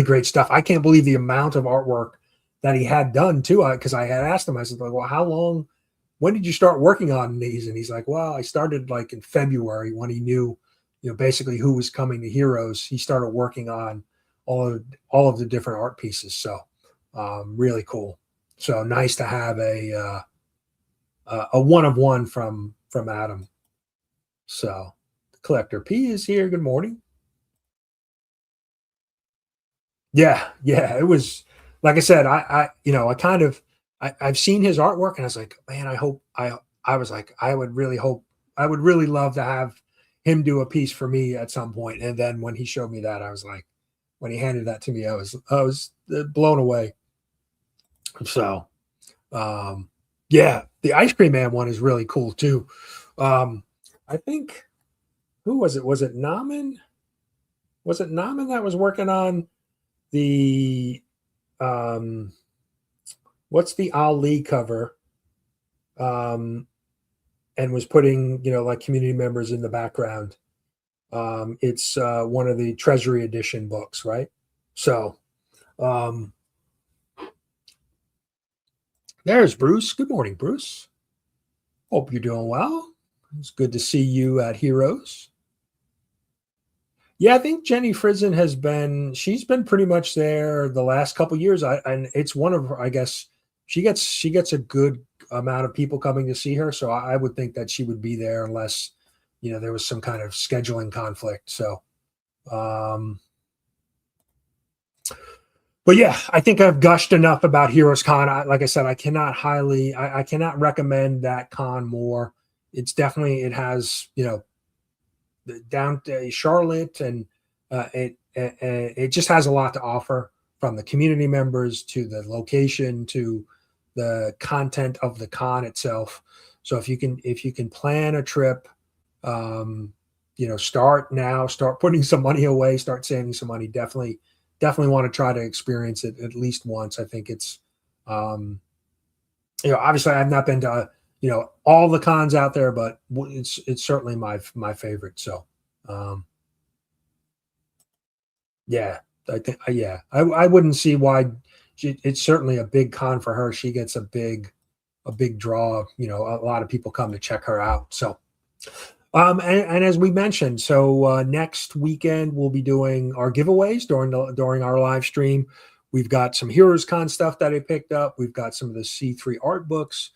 great stuff. I can't believe the amount of artwork that he had done too. Because I had asked him, I said, like, well, when did you start working on these? And he's like, well, I started like in February, when he knew, basically who was coming to Heroes. He started working on all of the different art pieces. So really cool. So nice to have a one of one from Adam. So Collector P is here. Good morning. Yeah, yeah. It was like I said, I kind of I've seen his artwork and I was like, man, I was like, I would really love to have him do a piece for me at some point. And then when he showed me that, I was like, when he handed that to me, I was blown away. So yeah, the Ice Cream Man one is really cool too. I think who was it? Was it Naman? Was it Naman that was working on the um what's the Ali cover? And was putting, like community members in the background. It's one of the Treasury Edition books, right? So um there's Bruce. Good morning, Bruce. Hope you're doing well. It's good to see you at Heroes. Yeah, I think Jenny Frizen she's been pretty much there the last couple years. And it's one of her, I guess she gets a good amount of people coming to see her. So I would think that she would be there unless, there was some kind of scheduling conflict. So, um, but yeah, I think I've gushed enough about Heroes Con. Like I said, I cannot recommend that con more. It has, down to Charlotte, and it just has a lot to offer, from the community members to the location to the content of the con itself. So if you can plan a trip, um, start now, start putting some money away, start saving some money. Definitely want to try to experience it at least once. I think it's um, obviously I've not been to all the cons out there, but it's certainly my favorite. So um, yeah, I think yeah, I wouldn't see why. It's certainly a big con for her. She gets a big draw. A lot of people come to check her out. So and as we mentioned, so next weekend we'll be doing our giveaways during our live stream. We've got some Heroes Con stuff that I picked up. We've got some of the C3 art books.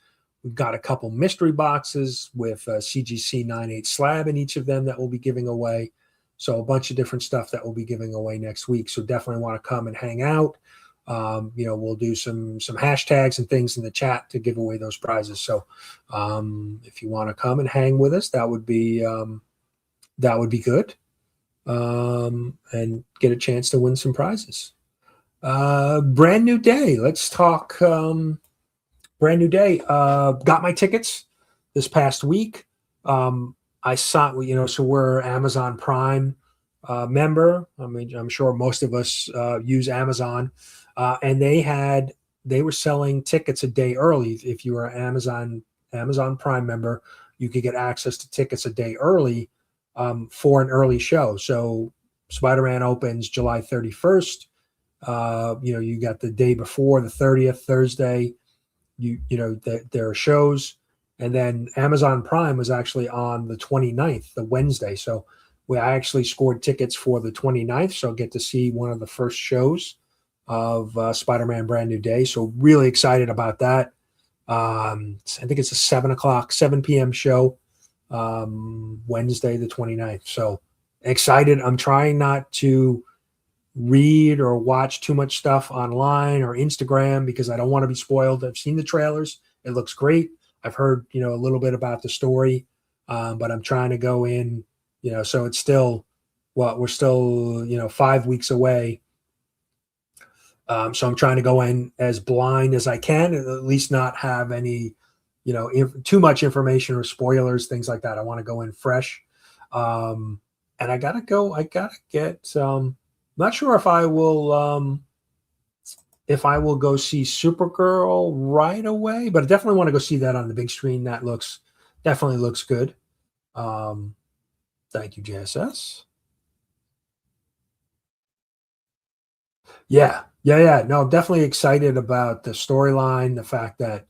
We've got a couple mystery boxes with CGC 98 slab in each of them that we'll be giving away. So a bunch of different stuff that we'll be giving away next week. So definitely want to come and hang out. We'll do some hashtags and things in the chat to give away those prizes. So if you want to come and hang with us, that would be good, and get a chance to win some prizes. Brand new day. Let's talk. Brand new day. Got my tickets this past week. I saw, so we're Amazon Prime member. I mean, I'm sure most of us use Amazon, and they were selling tickets a day early. If you were an Amazon Prime member, you could get access to tickets a day early for an early show. So Spider-Man opens July 31st. You got the day before, the 30th, Thursday. There are shows, and then Amazon Prime was actually on the 29th, the Wednesday. So I actually scored tickets for the 29th, so I'll get to see one of the first shows of Spider-Man Brand New Day. So really excited about that. I think it's a 7 p.m. show, Wednesday the 29th. So excited. I'm trying not to read or watch too much stuff online or Instagram because I don't want to be spoiled. I've seen the trailers. It looks great. I've heard, a little bit about the story, but I'm trying to go in, so it's still, we're still, 5 weeks away. So I'm trying to go in as blind as I can, and at least not have any, too much information or spoilers, things like that. I want to go in fresh. And I gotta get, not sure if I will go see Supergirl right away, but I definitely want to go see that on the big screen. That definitely looks good. Thank you, JSS. Yeah. No, I'm definitely excited about the storyline, the fact that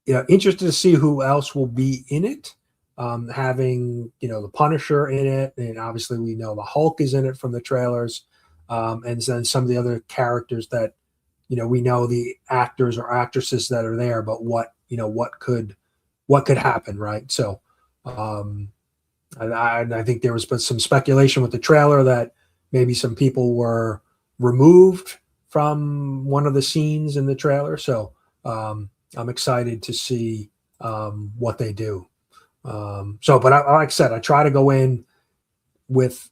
interested to see who else will be in it. Having the Punisher in it, and obviously we know the Hulk is in it from the trailers, and then some of the other characters that we know the actors or actresses that are there, but what could happen, right? So Um, I think there was some speculation with the trailer that maybe some people were removed from one of the scenes in the trailer. So I'm excited to see what they do. But like I said, I try to go in with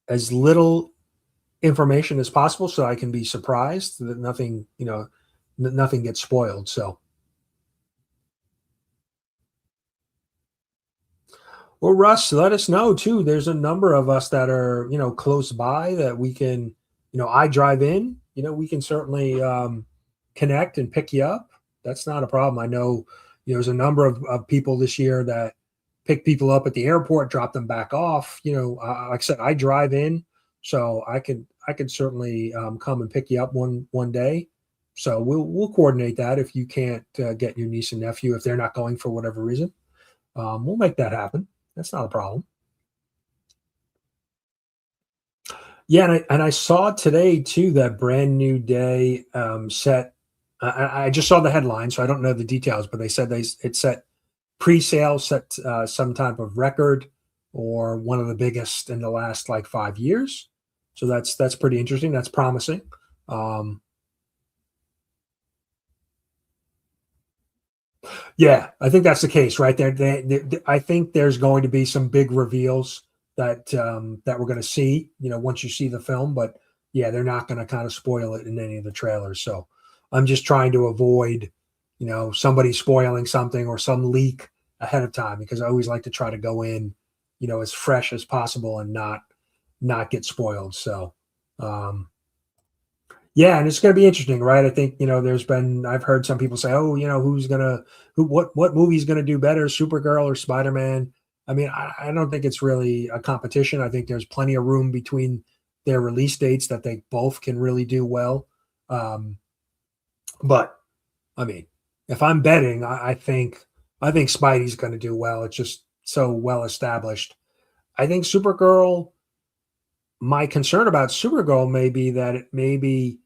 as little information as possible so I can be surprised that nothing, nothing gets spoiled. So, well, Russ, let us know too. There's a number of us that are, close by that we can, I drive in, we can certainly connect and pick you up. That's not a problem. I know, there's a number of people this year that pick people up at the airport, drop them back off. Like I said, I drive in, so I could certainly come and pick you up one day. So we'll coordinate that if you can't get your niece and nephew if they're not going for whatever reason. We'll make that happen. That's not a problem. Yeah, and I saw today too that Brand New Day set. I just saw the headline, so I don't know the details, but they said it set pre-sale, set some type of record or one of the biggest in the last like 5 years. So that's pretty interesting. That's promising. Um, Yeah, I think that's the case, right there. I think there's going to be some big reveals that we're going to see, once you see the film. But yeah, they're not going to kind of spoil it in any of the trailers. So I'm just trying to avoid, somebody spoiling something or some leak ahead of time because I always like to try to go in, as fresh as possible and not get spoiled. So um, yeah, and it's going to be interesting, right? I think I've heard some people say, "Oh, what movie's going to do better, Supergirl or Spider Man?" I mean, I don't think it's really a competition. I think there's plenty of room between their release dates that they both can really do well. Um, but I mean, if I'm betting, I think Spidey's going to do well. It's just so well established. I think Supergirl. My concern about Supergirl may be that it may be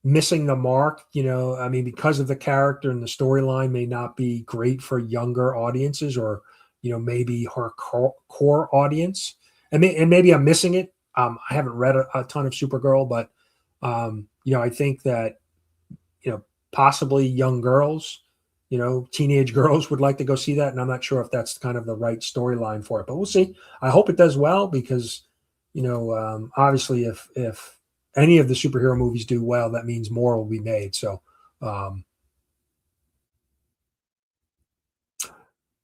missing the mark. I mean, because of the character and the storyline may not be great for younger audiences or, maybe her core audience. And maybe I'm missing it. I haven't read a ton of Supergirl, but, I think that, possibly young girls, teenage girls would like to go see that. And I'm not sure if that's kind of the right storyline for it, but we'll see. I hope it does well because, obviously if any of the superhero movies do well, that means more will be made. So, um,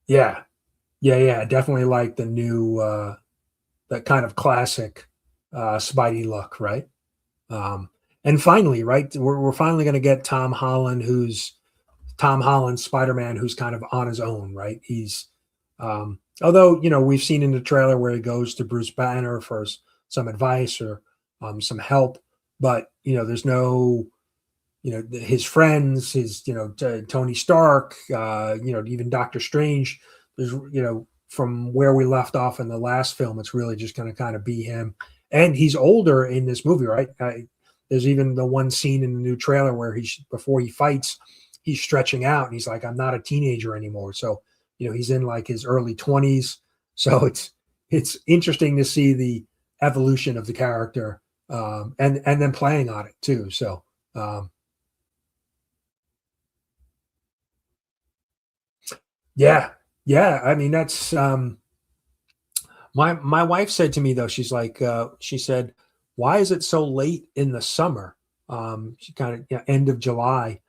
yeah, yeah, definitely like the new, that kind of classic Spidey look, right? And finally, right, we're finally going to get Tom Holland Spider Man, who's kind of on his own, right? Although we've seen in the trailer where he goes to Bruce Banner for some advice or some help, but there's no his friends, his Tony Stark, even Doctor Strange. There's from where we left off in the last film, it's really just going to kind of be him, and he's older in this movie, right? There's even the one scene in the new trailer where before he fights, he's stretching out and he's like, "I'm not a teenager anymore." So he's in like his early 20s. So it's interesting to see the evolution of the character and then playing on it too. So. Um, Yeah, yeah. I mean, that's my wife said to me though. She's like, she said, "Why is it so late in the summer?" She kind of end of July,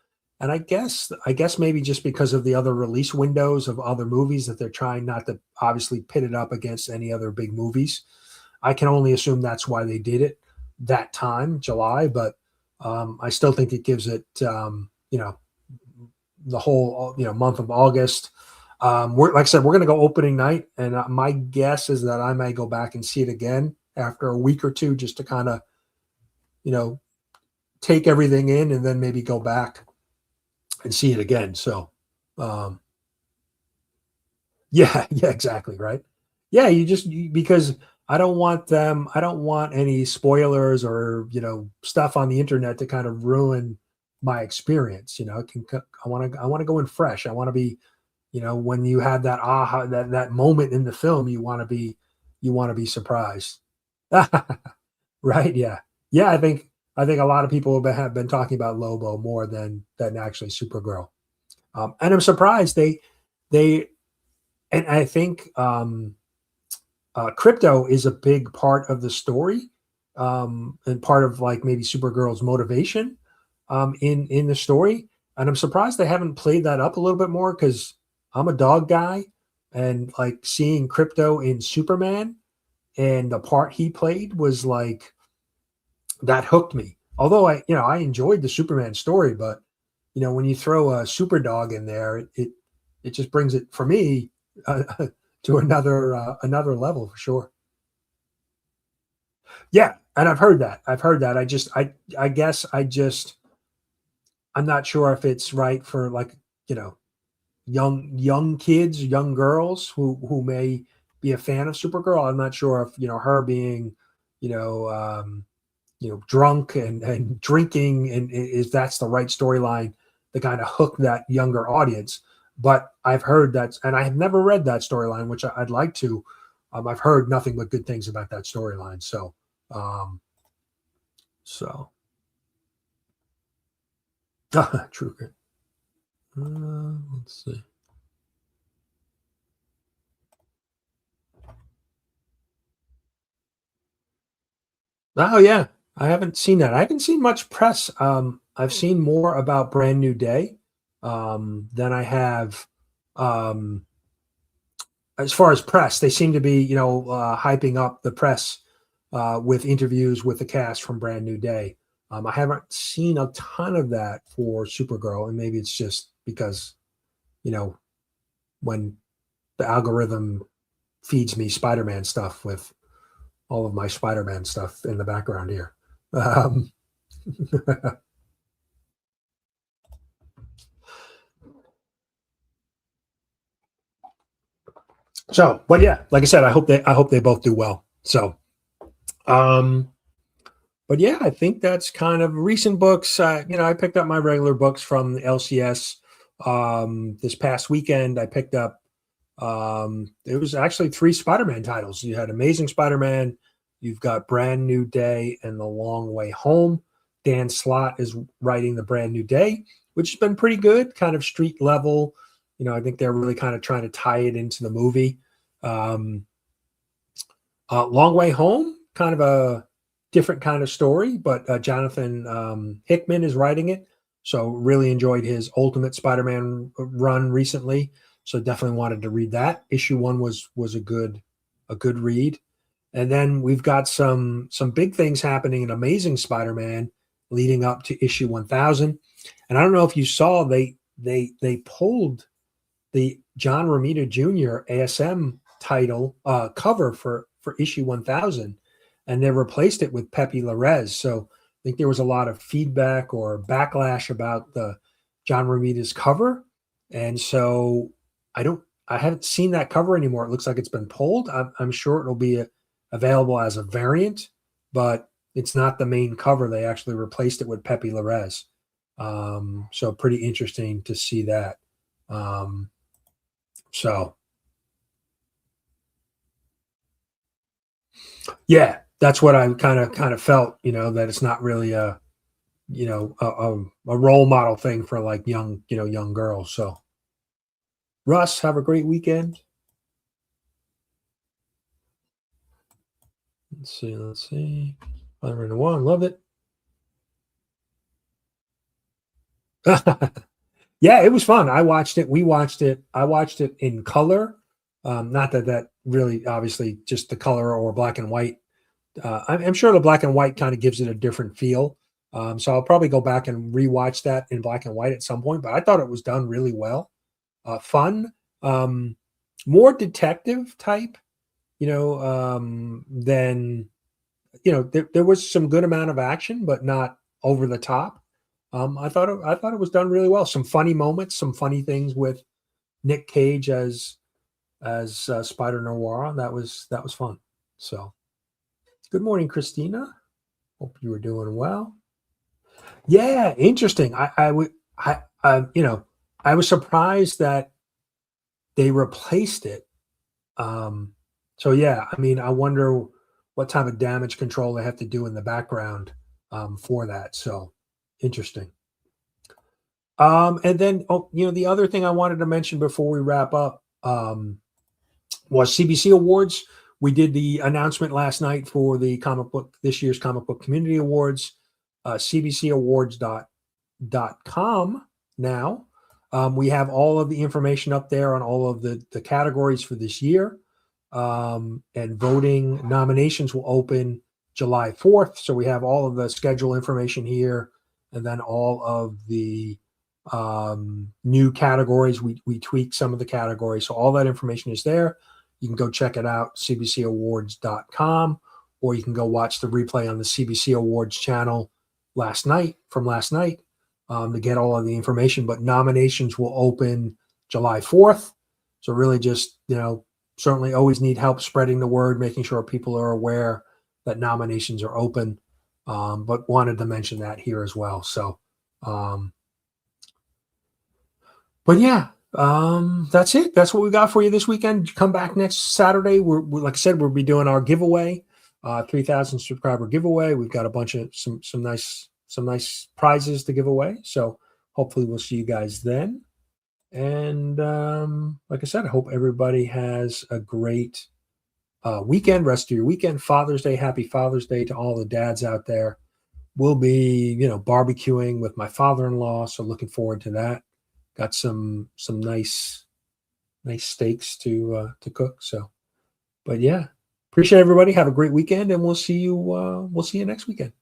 and I guess maybe just because of the other release windows of other movies that they're trying not to obviously pit it up against any other big movies. I can only assume that's why they did it that time, July. But I still think it gives it, the whole month of August. We're like I said, we're going to go opening night, and my guess is that I may go back and see it again after a week or two, just to kind of you know take everything in, and then maybe go back and see it again. So, um, yeah, yeah, exactly, right. Yeah, because I don't want any spoilers or stuff on the internet to kind of ruin my experience. I want to go in fresh. I want to be when you have that aha, that moment in the film, you want to be surprised. Right? Yeah. Yeah, I think a lot of people have been talking about Lobo more than actually Supergirl. And I'm surprised they and I think crypto is a big part of the story, and part of like maybe Supergirl's motivation in the story. And I'm surprised they haven't played that up a little bit more because I'm a dog guy, and like seeing crypto in Superman and the part he played was like that hooked me. Although I enjoyed the Superman story, but when you throw a super dog in there, it just brings it for me uh, to another level for sure. Yeah, and I've heard that. I've heard that. I guess I'm not sure if it's right for like you know young kids, young girls who may be a fan of Supergirl. I'm not sure if her being you know um, drunk and drinking and is that's the right storyline to kind of hook that younger audience. But I've heard that, and I have never read that storyline, which I'd like to. I've heard nothing but good things about that storyline. Um, so true. Let's see. Oh yeah, I haven't seen that. I haven't seen much press. I've seen more about Brand New Day than I have. Um, as far as press, they seem to be, hyping up the press with interviews with the cast from Brand New Day. I haven't seen a ton of that for Supergirl, and maybe it's just because, you know, when the algorithm feeds me Spider-Man stuff with all of my Spider-Man stuff in the background here. Um, so, but yeah, like I said, I hope they both do well. So, um, but yeah, I think that's kind of recent books. I picked up my regular books from the LCS this past weekend. I picked up it was actually three Spider-Man titles. You had Amazing Spider-Man, you've got Brand New Day, and The Long Way Home. Dan Slott is writing the Brand New Day, which has been pretty good, kind of street level. I think they're really kind of trying to tie it into the movie. Um, Long Way Home, kind of a different kind of story, but Jonathan Hickman is writing it. So really enjoyed his Ultimate Spider-Man run recently. So definitely wanted to read that. Issue one was a good read. And then we've got some big things happening in Amazing Spider-Man leading up to issue 1000. And I don't know if you saw they pulled the John Romita Jr. ASM title cover for issue 1000, and they replaced it with Pepe Larez. So I think there was a lot of feedback or backlash about the John Romita's cover, and so I haven't seen that cover anymore. It looks like it's been pulled. I'm sure it'll be available as a variant, but it's not the main cover. They actually replaced it with Pepe Larez. So pretty interesting to see that. Um, so yeah, that's what I kind of felt, that it's not really a role model thing for like young girls. So Russ, have a great weekend. Let's see. Fire in the one, love it. Yeah, it was fun. I watched it. We watched it. I watched it in color. Not that really, obviously, just the color or black and white. I'm sure the black and white kind of gives it a different feel. So I'll probably go back and rewatch that in black and white at some point. But I thought it was done really well. Fun, um, more detective type, than there was some good amount of action, but not over the top. I thought it was done really well. Some funny moments, some funny things with Nick Cage as Spider Noir. That was fun. So good morning, Christina. Hope you were doing well. Yeah, interesting. I would I was surprised that they replaced it. So yeah, I mean, I wonder what type of damage control they have to do in the background for that. So interesting. And then, the other thing I wanted to mention before we wrap up was CBC Awards. We did the announcement last night for the this year's comic book community awards, cbcawards.com now. We have all of the information up there on all of the categories for this year. And voting nominations will open July 4th. So we have all of the schedule information here, and then all of the new categories. We tweaked some of the categories. So all that information is there. You can go check it out, cbcawards.com, or you can go watch the replay on the CBC Awards channel from last night to get all of the information. But nominations will open July 4th. So really just, certainly always need help spreading the word, making sure people are aware that nominations are open. But wanted to mention that here as well. So, but yeah, that's it. That's what we got for you this weekend. Come back next Saturday. We're like I said, we'll be doing our giveaway, 3,000 subscriber giveaway. We've got a bunch of some nice prizes to give away. So hopefully we'll see you guys then. And like I said, I hope everybody has a great weekend, rest of your weekend. Father's Day, happy Father's Day to all the dads out there. We'll be, barbecuing with my father-in-law, so looking forward to that. Got some nice steaks to cook. So, but yeah, appreciate everybody. Have a great weekend, and we'll see you next weekend.